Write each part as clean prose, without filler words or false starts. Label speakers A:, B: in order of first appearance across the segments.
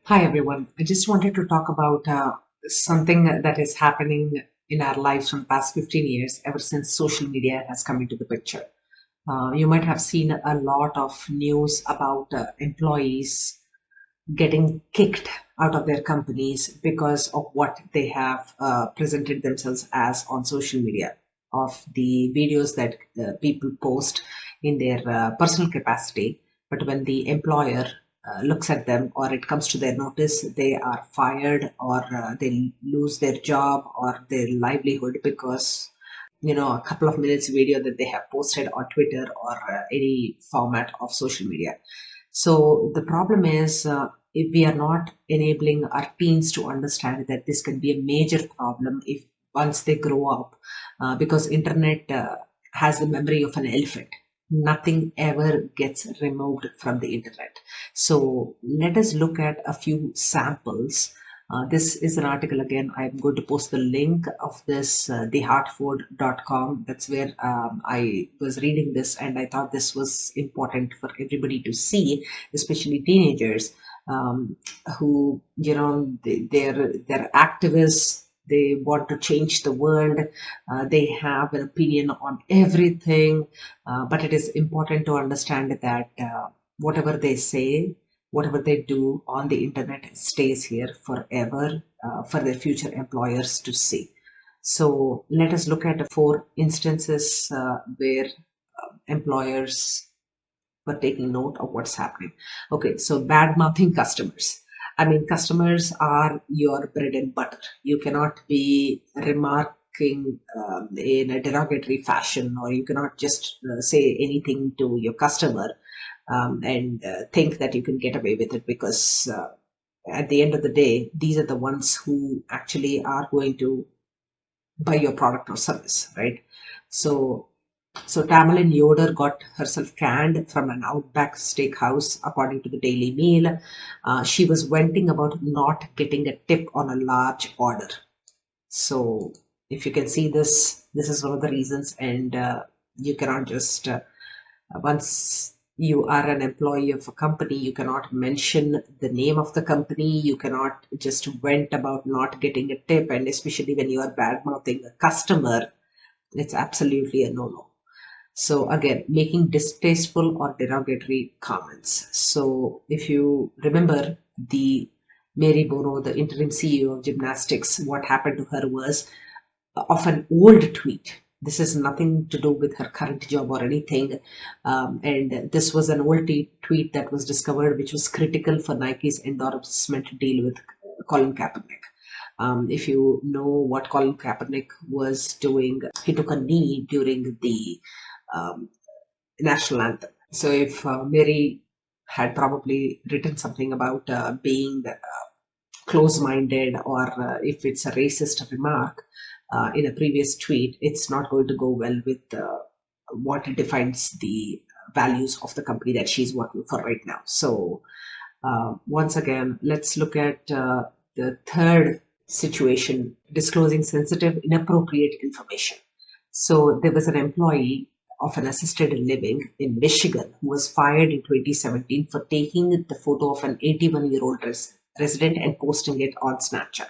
A: Hi everyone. I just wanted to talk about something that is happening in our lives from the past 15 years, ever since social media has come into the picture. You might have seen a lot of news about employees getting kicked out of their companies because of what they have presented themselves as on social media, of the videos that people post in their personal capacity. But when the employer looks at them or it comes to their notice, they are fired or they lose their job or their livelihood because a couple of minutes video that they have posted on Twitter or any format of social media. So the problem is, if we are not enabling our teens to understand that this can be a major problem if once they grow up, because internet has the memory of an elephant. Nothing ever gets removed from the internet. So let us look at a few samples. This is an article again. I'm going to post the link of this, thehartford.com. That's where I was reading this, and I thought this was important for everybody to see, especially teenagers who, they're activists. They want to change the world. They have an opinion on everything, but it is important to understand that whatever they say, whatever they do on the internet stays here forever for their future employers to see. So let us look at four instances where employers were taking note of what's happening. Okay, so bad mouthing customers. I mean, customers are your bread and butter. You cannot be remarking in a derogatory fashion, or you cannot just say anything to your customer and think that you can get away with it because at the end of the day, these are the ones who actually are going to buy your product or service, right? So Tamerlane Yoder got herself canned from an Outback steakhouse, according to the Daily Mail. She was venting about not getting a tip on a large order. So, if you can see this, this is one of the reasons, and you cannot just once you are an employee of a company, you cannot mention the name of the company. You cannot just vent about not getting a tip, and especially when you are bad mouthing a customer, it's absolutely a no-no. So again, making distasteful or derogatory comments. So if you remember the Mary Bono, the interim CEO of gymnastics, what happened to her was of an old tweet. This is nothing to do with her current job or anything. And this was an old tweet that was discovered, which was critical for Nike's endorsement deal with Colin Kaepernick. If you know what Colin Kaepernick was doing, he took a knee during the um, national anthem. So if Mary had probably written something about being close-minded, or if it's a racist remark in a previous tweet, it's not going to go well with what defines the values of the company that she's working for right now. So once again, let's look at the third situation: disclosing sensitive, inappropriate information. So there was an employee of an assisted living in Michigan who was fired in 2017 for taking the photo of an 81-year-old resident and posting it on Snapchat.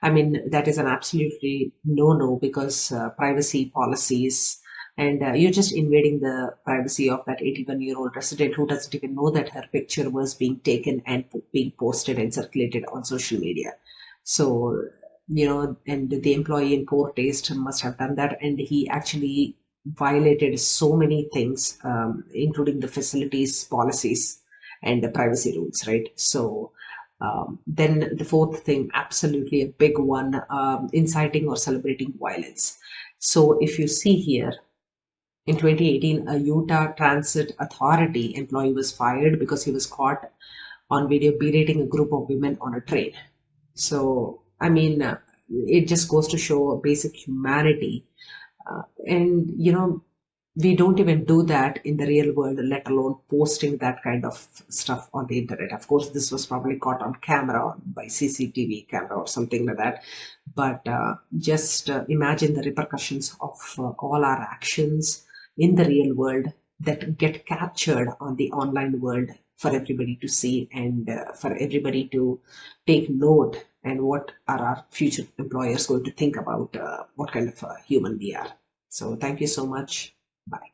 A: I mean, that is an absolutely no-no because privacy policies, and you're just invading the privacy of that 81-year-old resident who doesn't even know that her picture was being taken and being posted and circulated on social media. So, and the employee in poor taste must have done that, and he actually violated so many things, including the facilities policies and the privacy rules, right? So, then the fourth thing, absolutely a big one, inciting or celebrating violence. So if you see here, in 2018, a Utah Transit Authority employee was fired because he was caught on video berating a group of women on a train. So, I mean, it just goes to show basic humanity. And we don't even do that in the real world, let alone posting that kind of stuff on the internet. Of course, this was probably caught on camera by CCTV camera or something like that. But just imagine the repercussions of all our actions in the real world that get captured on the online world for everybody to see, and for everybody to take note, and what are our future employers going to think about what kind of human we are. So thank you so much. Bye.